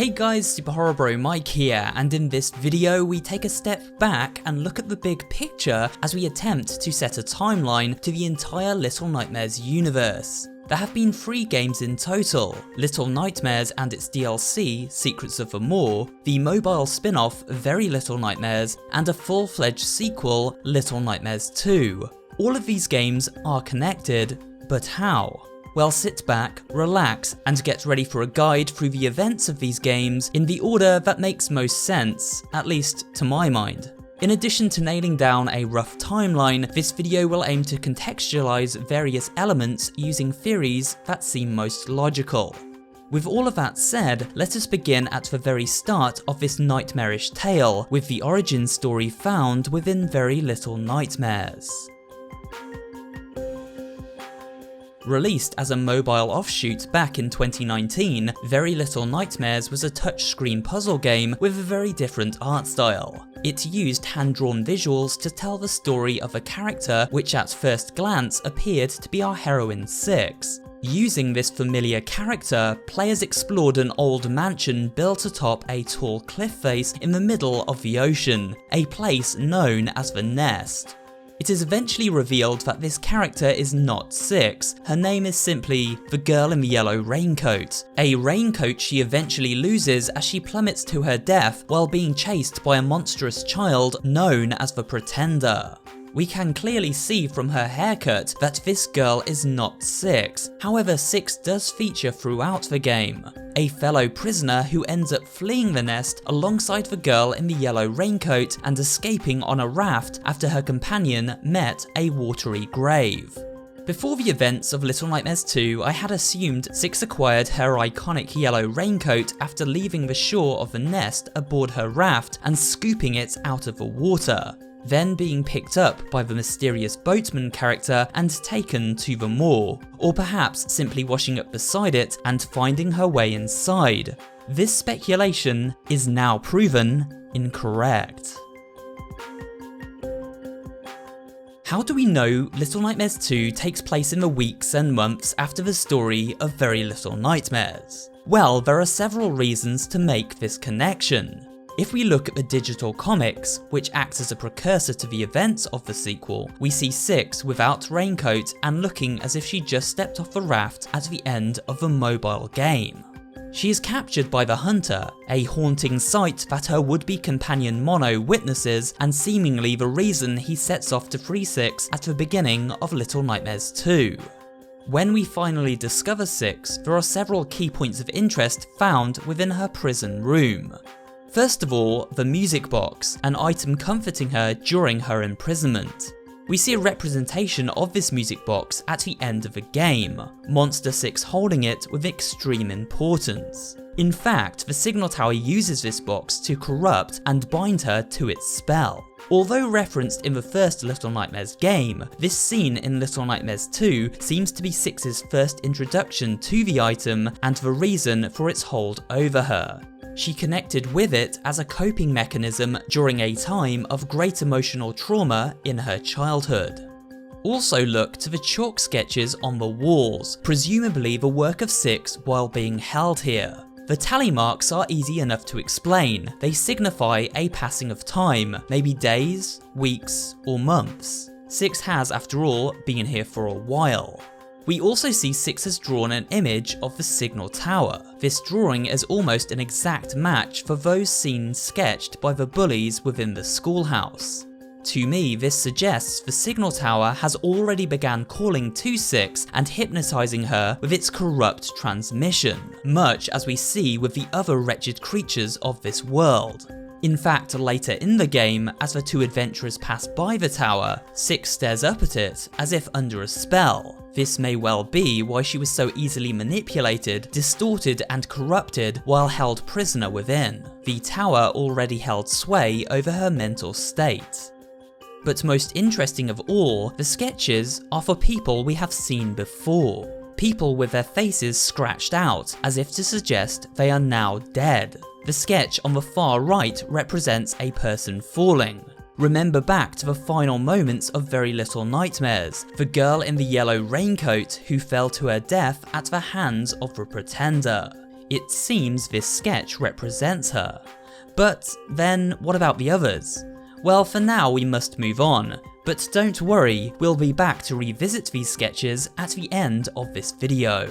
Hey guys, SuperHorrorBro Mike here, and in this video we take a step back and look at the big picture as we attempt to set a timeline to the entire Little Nightmares universe. There have been 3 games in total: Little Nightmares and its DLC, Secrets of the Maw, the mobile spin-off Very Little Nightmares, and a full-fledged sequel, Little Nightmares 2. All of these games are connected, but how? Well, sit back, relax, and get ready for a guide through the events of these games in the order that makes most sense, at least to my mind. In addition to nailing down a rough timeline, this video will aim to contextualise various elements using theories that seem most logical. With all of that said, let us begin at the very start of this nightmarish tale, with the origin story found within Very Little Nightmares. Released as a mobile offshoot back in 2019, Very Little Nightmares was a touchscreen puzzle game with a very different art style. It used hand-drawn visuals to tell the story of a character which at first glance appeared to be our heroine Six. Using this familiar character, players explored an old mansion built atop a tall cliff face in the middle of the ocean, a place known as the Nest. It is eventually revealed that this character is not Six, her name is simply the girl in the yellow raincoat, a raincoat she eventually loses as she plummets to her death while being chased by a monstrous child known as the Pretender. We can clearly see from her haircut that this girl is not Six, however Six does feature throughout the game, a fellow prisoner who ends up fleeing the nest alongside the girl in the yellow raincoat and escaping on a raft after her companion met a watery grave. Before the events of Little Nightmares 2, I had assumed Six acquired her iconic yellow raincoat after leaving the shore of the nest aboard her raft and scooping it out of the water, then being picked up by the mysterious boatman character and taken to the moor, or perhaps simply washing up beside it and finding her way inside. This speculation is now proven incorrect. How do we know Little Nightmares 2 takes place in the weeks and months after the story of Very Little Nightmares? Well, there are several reasons to make this connection. If we look at the digital comics, which acts as a precursor to the events of the sequel, we see Six without raincoat and looking as if she just stepped off the raft at the end of the mobile game. She is captured by the Hunter, a haunting sight that her would-be companion Mono witnesses and seemingly the reason he sets off to free Six at the beginning of Little Nightmares 2. When we finally discover Six, there are several key points of interest found within her prison room. First of all, the music box, an item comforting her during her imprisonment. We see a representation of this music box at the end of the game, Monster Six holding it with extreme importance. In fact, the signal tower uses this box to corrupt and bind her to its spell. Although referenced in the first Little Nightmares game, this scene in Little Nightmares 2 seems to be Six's first introduction to the item and the reason for its hold over her. She connected with it as a coping mechanism during a time of great emotional trauma in her childhood. Also look to the chalk sketches on the walls, presumably the work of Six while being held here. The tally marks are easy enough to explain. They signify a passing of time, maybe days, weeks, or months. Six has, after all, been here for a while. We also see Six has drawn an image of the signal tower. This drawing is almost an exact match for those scenes sketched by the bullies within the schoolhouse. To me, this suggests the signal tower has already begun calling to Six and hypnotising her with its corrupt transmission, much as we see with the other wretched creatures of this world. In fact, later in the game, as the 2 adventurers pass by the tower, Six stares up at it as if under a spell. This may well be why she was so easily manipulated, distorted and corrupted while held prisoner within. The tower already held sway over her mental state. But most interesting of all, the sketches are for people we have seen before. People with their faces scratched out, as if to suggest they are now dead. The sketch on the far right represents a person falling. Remember back to the final moments of Very Little Nightmares, the girl in the yellow raincoat who fell to her death at the hands of the Pretender. It seems this sketch represents her. But then, what about the others? Well, for now we must move on, but don't worry, we'll be back to revisit these sketches at the end of this video.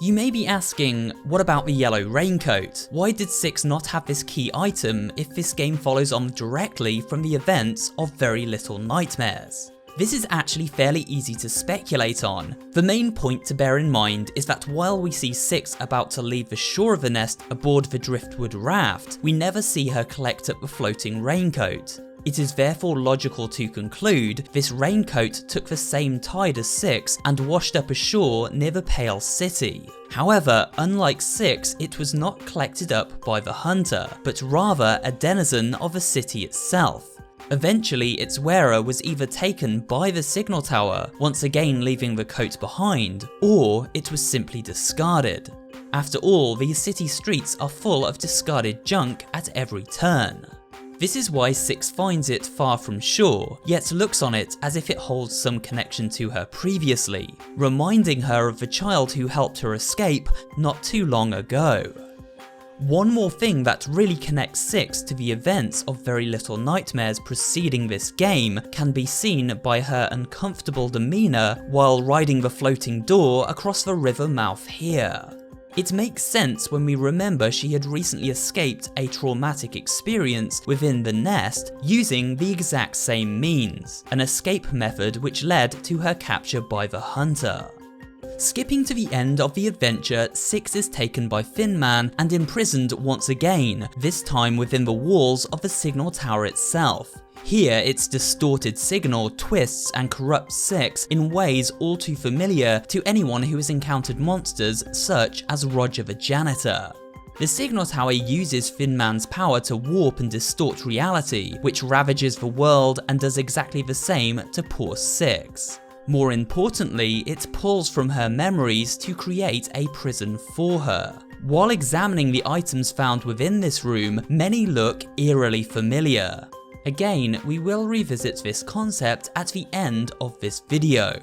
You may be asking, what about the yellow raincoat? Why did 6 not have this key item if this game follows on directly from the events of Very Little Nightmares? This is actually fairly easy to speculate on. The main point to bear in mind is that while we see 6 about to leave the shore of the nest aboard the driftwood raft, we never see her collect up the floating raincoat. It is therefore logical to conclude this raincoat took the same tide as 6 and washed up ashore near the Pale City. However, unlike 6, it was not collected up by the hunter, but rather a denizen of the city itself. Eventually, its wearer was either taken by the signal tower, once again leaving the coat behind, or it was simply discarded. After all, these city streets are full of discarded junk at every turn. This is why 6 finds it far from shore, yet looks on it as if it holds some connection to her previously, reminding her of the child who helped her escape not too long ago. One more thing that really connects 6 to the events of Very Little Nightmares preceding this game can be seen by her uncomfortable demeanour while riding the floating door across the river mouth here. It makes sense when we remember she had recently escaped a traumatic experience within the nest using the exact same means, an escape method which led to her capture by the hunter. Skipping to the end of the adventure, 6 is taken by Thin Man and imprisoned once again, this time within the walls of the signal tower itself. Here, its distorted signal twists and corrupts 6 in ways all too familiar to anyone who has encountered monsters such as Roger the Janitor. The signal tower uses Thin Man's power to warp and distort reality, which ravages the world and does exactly the same to poor 6. More importantly, it pulls from her memories to create a prison for her. While examining the items found within this room, many look eerily familiar. Again, we will revisit this concept at the end of this video.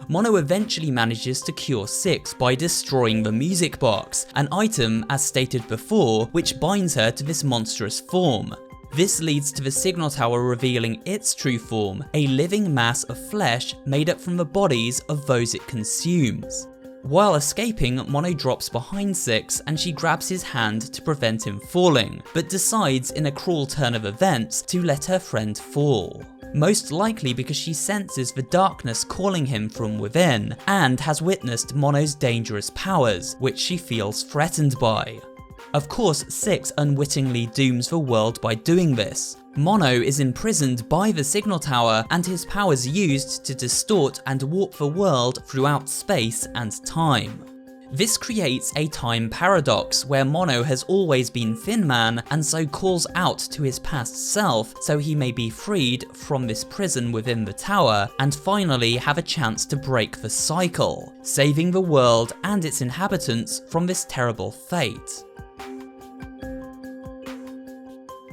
Mono eventually manages to cure 6 by destroying the music box, an item, as stated before, which binds her to this monstrous form. This leads to the signal tower revealing its true form, a living mass of flesh made up from the bodies of those it consumes. While escaping, Mono drops behind 6 and she grabs his hand to prevent him falling, but decides in a cruel turn of events to let her friend fall. Most likely because she senses the darkness calling him from within, and has witnessed Mono's dangerous powers, which she feels threatened by. Of course, 6 unwittingly dooms the world by doing this. Mono is imprisoned by the signal tower and his powers used to distort and warp the world throughout space and time. This creates a time paradox where Mono has always been Thin Man and so calls out to his past self so he may be freed from this prison within the tower and finally have a chance to break the cycle, saving the world and its inhabitants from this terrible fate.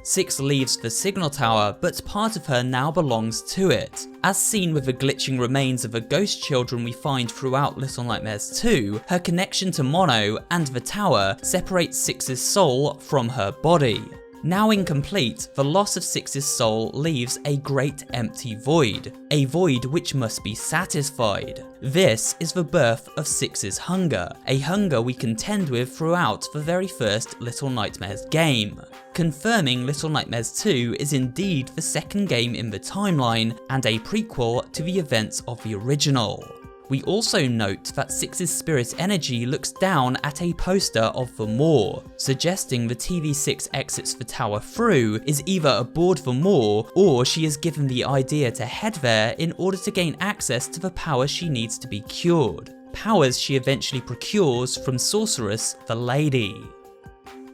6 leaves the signal tower, but part of her now belongs to it. As seen with the glitching remains of the ghost children we find throughout Little Nightmares 2, her connection to Mono and the tower separates 6's soul from her body. Now incomplete, the loss of 6's soul leaves a great empty void, a void which must be satisfied. This is the birth of 6's hunger, a hunger we contend with throughout the very first Little Nightmares game, confirming Little Nightmares 2 is indeed the second game in the timeline and a prequel to the events of the original. We also note that 6's spirit energy looks down at a poster of the Maw, suggesting the TV6 exits the tower through is either aboard the Maw or she is given the idea to head there in order to gain access to the power she needs to be cured, powers she eventually procures from Sorceress the Lady.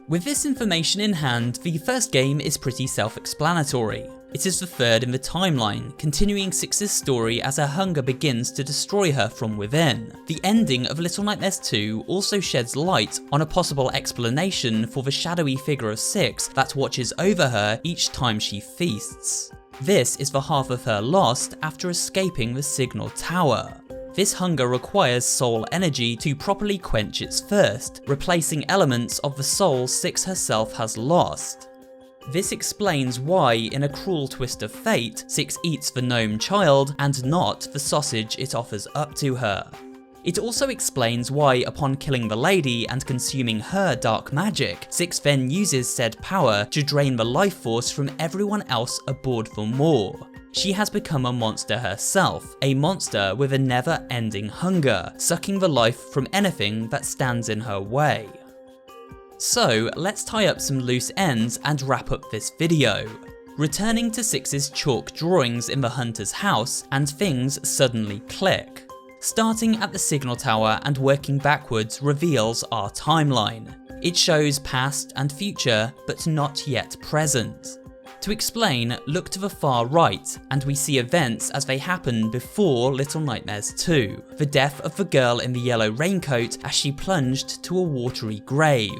With this information in hand, the first game is pretty self-explanatory. It is the third in the timeline, continuing 6's story as her hunger begins to destroy her from within. The ending of Little Nightmares 2 also sheds light on a possible explanation for the shadowy figure of 6 that watches over her each time she feasts. This is the half of her lost after escaping the signal tower. This hunger requires soul energy to properly quench its thirst, replacing elements of the soul Six herself has lost. This explains why, in a cruel twist of fate, Six eats the gnome child and not the sausage it offers up to her. It also explains why, upon killing the lady and consuming her dark magic, Six then uses said power to drain the life force from everyone else aboard the Moor. She has become a monster herself, a monster with a never-ending hunger, sucking the life from anything that stands in her way. So let's tie up some loose ends and wrap up this video. Returning to Six's chalk drawings in the hunter's house, and things suddenly click. Starting at the signal tower and working backwards reveals our timeline. It shows past and future, but not yet present. To explain, look to the far right, and we see events as they happen before Little Nightmares 2, the death of the girl in the yellow raincoat as she plunged to a watery grave.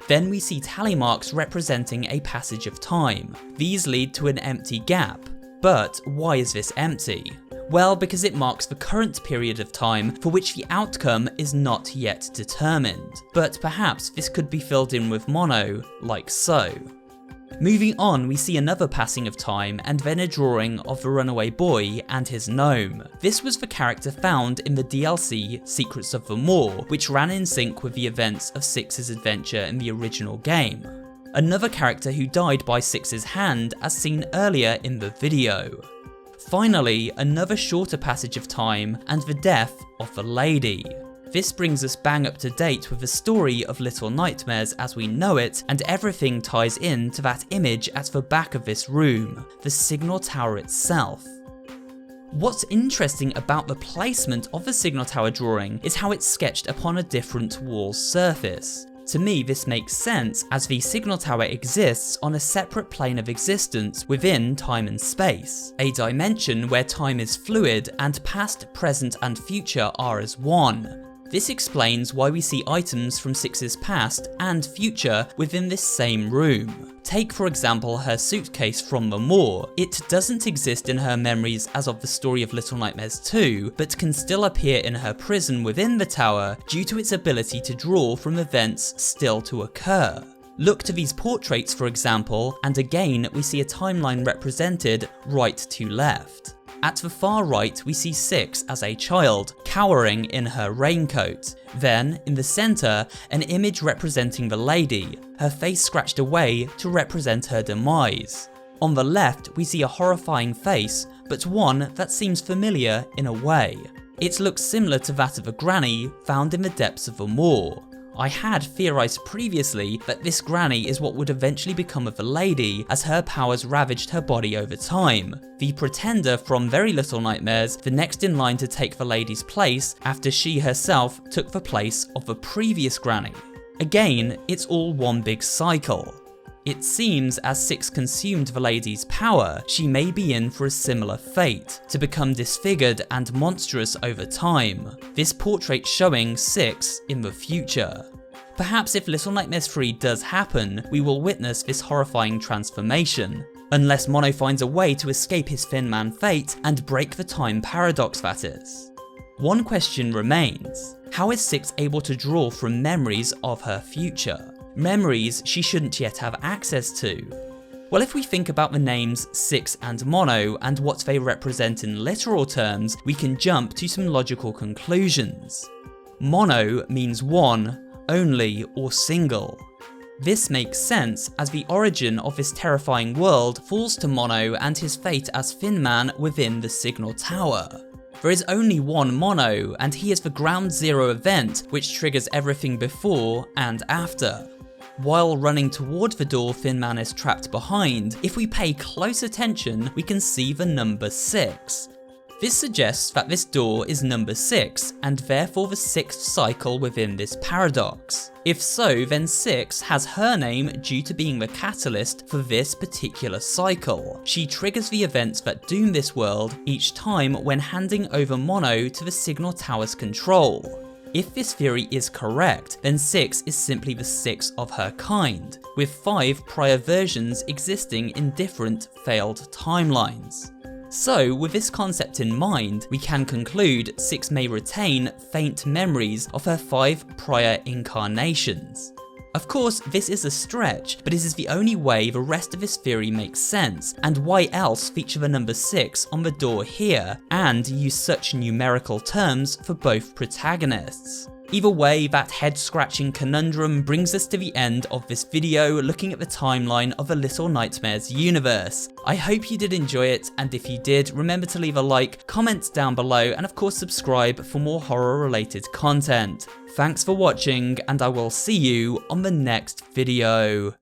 Then we see tally marks representing a passage of time. These lead to an empty gap. But why is this empty? Well, because it marks the current period of time for which the outcome is not yet determined. But perhaps this could be filled in with mono, like so. Moving on, we see another passing of time and then a drawing of the runaway boy and his gnome. This was the character found in the DLC Secrets of the Moor, which ran in sync with the events of Six's adventure in the original game. Another character who died by Six's hand as seen earlier in the video. Finally, another shorter passage of time and the death of the lady. This brings us bang up to date with the story of Little Nightmares as we know it, and everything ties in to that image at the back of this room, the signal tower itself. What's interesting about the placement of the signal tower drawing is how it's sketched upon a different wall surface. To me, this makes sense as the signal tower exists on a separate plane of existence within time and space, a dimension where time is fluid and past, present and future are as one. This explains why we see items from Six's past and future within this same room. Take for example her suitcase from the Moor. It doesn't exist in her memories as of the story of Little Nightmares 2, but can still appear in her prison within the tower due to its ability to draw from events still to occur. Look to these portraits for example, and again we see a timeline represented right to left. At the far right, we see Six as a child, cowering in her raincoat. Then, in the centre, an image representing the lady, her face scratched away to represent her demise. On the left, we see a horrifying face, but one that seems familiar in a way. It looks similar to that of a granny found in the depths of a moor. I had theorised previously that this granny is what would eventually become of the lady as her powers ravaged her body over time. The pretender from Very Little Nightmares, the next in line to take the lady's place after she herself took the place of the previous granny. Again, it's all one big cycle. It seems as Six consumed the lady's power, she may be in for a similar fate, to become disfigured and monstrous over time, this portrait showing Six in the future. Perhaps if Little Nightmares 3 does happen, we will witness this horrifying transformation, unless Mono finds a way to escape his Thin Man fate and break the time paradox that is. One question remains, how is Six able to draw from memories of her future? Memories she shouldn't yet have access to. Well, if we think about the names Six and Mono and what they represent in literal terms, we can jump to some logical conclusions. Mono means one, only, or single. This makes sense as the origin of this terrifying world falls to Mono and his fate as Thin Man within the Signal Tower. There is only one Mono, and he is the ground zero event which triggers everything before and after. While running toward the door Thin Man is trapped behind, if we pay close attention, we can see the number 6. This suggests that this door is number 6, and therefore the 6th cycle within this paradox. If so, then 6 has her name due to being the catalyst for this particular cycle. She triggers the events that doom this world each time when handing over Mono to the Signal Tower's control. If this theory is correct, then 6 is simply the 6th of her kind, with 5 prior versions existing in different failed timelines. So, with this concept in mind, we can conclude Six may retain faint memories of her 5 prior incarnations. Of course, this is a stretch, but this is the only way the rest of this theory makes sense, and why else feature the number 6 on the door here, and use such numerical terms for both protagonists. Either way, that head-scratching conundrum brings us to the end of this video looking at the timeline of the Little Nightmares universe. I hope you did enjoy it, and if you did, remember to leave a like, comment down below, and of course subscribe for more horror-related content. Thanks for watching, and I will see you on the next video.